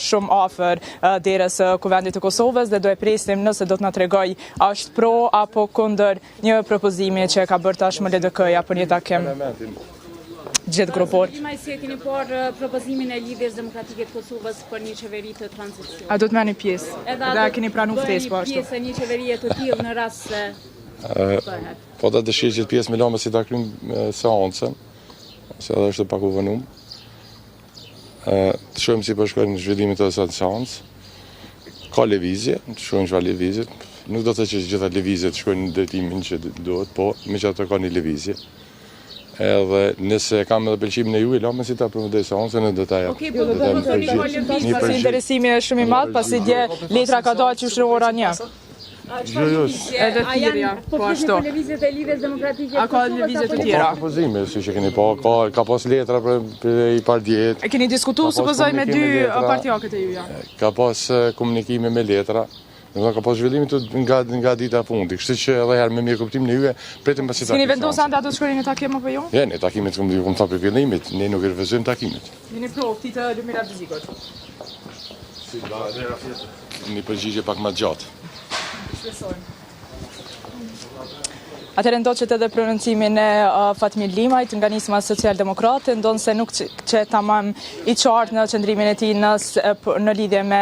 shumë afër derës Kuvendit të Kosovës dhe do e presim nëse do të na tregoj a është pro apo kundër një propozimi që ka bërë tashmë LDK-ja për një takim gjithë grupor. Si e keni parë propozimin e Lidhjes Demokratike të Kosovës për një qeveri të tranzicion? A do të merrni pjesë? Edhe a keni pranuar ftesë po ashtu? Pjesë e një qeverie të tillë në rast se bëhet. Po ta dëshirë që të pjesë me lamë si ta kryjmë seancën, se edhe është pak u vënum. Të shohim si përshkojnë zhvillimit të asaj seancë. Ka lëvizje, të shohim çfarë lëvizje. Nuk do të thotë që gjitha lëvizjet shkojnë në drejtimin që duhet, po megjithatë ka një lëvizje. Edhe nëse kam edhe pëlqimin e juaj, lamë si ta promotoj seancën do ta jap. Pasi interesimi është shumë i madh, pasi dje letra ka dalë që është ora 1. Edhe tjerja, po ashtu. Lëvizjet e Lidhjes Demokratike A ka lëvizje të tjera? Ka propozime, si që keni pa, ka pas letra për i partijet. E keni diskutuar supozoj me dy partijakët e juja? Ka pas komunikime me letra, ka pas zhvillimit nga dita fundi, kështu që edhe herë me mirë kuptim në juve, pretim pasi takimin. Keni vendosur anda do të shkoni në takim apo jo? Jo, në takimet që më thënë për fillimit, ne nuk refuzojmë takimet. Jeni pro të Lumira Abdezikut? Një përgjigje pak më gjatë. Atëherë ndoqët edhe prononcimin e Fatmir Limajt nga nisma socialdemokrate, ndonë se nuk që tamam i qartë në qëndrimin e tij në lidhje me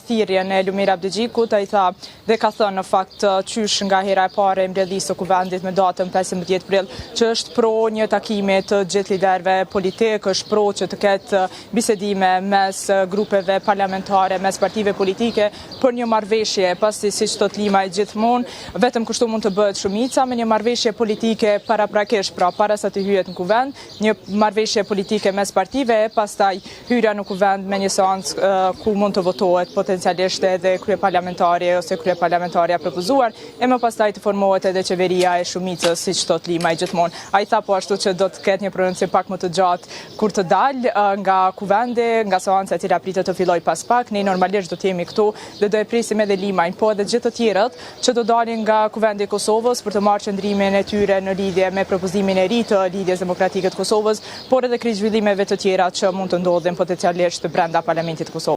thirrjen e Lumir Abdezikut, ai tha dhe ka thënë në fakt qysh nga hera e parë e mbledhisë së Kuvendit me datën 15 prill, që është pro një takimi të gjithë liderëve politik, është pro që të ketë bisedime mes grupeve parlamentare, mes partive politike për një marrëveshje, pasi siç thot Limaj gjithmonë, vetëm kështu mund të bëhet shumica me një marrëveshje politike paraprakesh, pra para sa të hyjet në kuvend, një marrëveshje politike mes partive e pastaj hyrja në kuvend me një seancë ku mund të votohet potencialisht edhe kryeparlamentari ose kryeparlamentarja propozuar, e më pastaj të formohet edhe qeveria e shumicës, siç thot Limaj gjithmonë. Ai tha po ashtu që do të ketë një prononcim pak më të gjatë kur të dalë nga kuvendi, nga seanca e cila pritet të fillojë pas pak. Ne normalisht do të jemi këtu dhe do e presim edhe Limajn, po edhe gjithë të tjerët që do dalin nga kuvendi i Kosovës për të marrë qëndrimin e tyre në lidhje me propozimin e ri të Lidhjes Demokratike të Kosovës, por edhe kryq zhvillimeve të tjera që mund të ndodhin potencialisht brenda Parlamentit të Kosovës.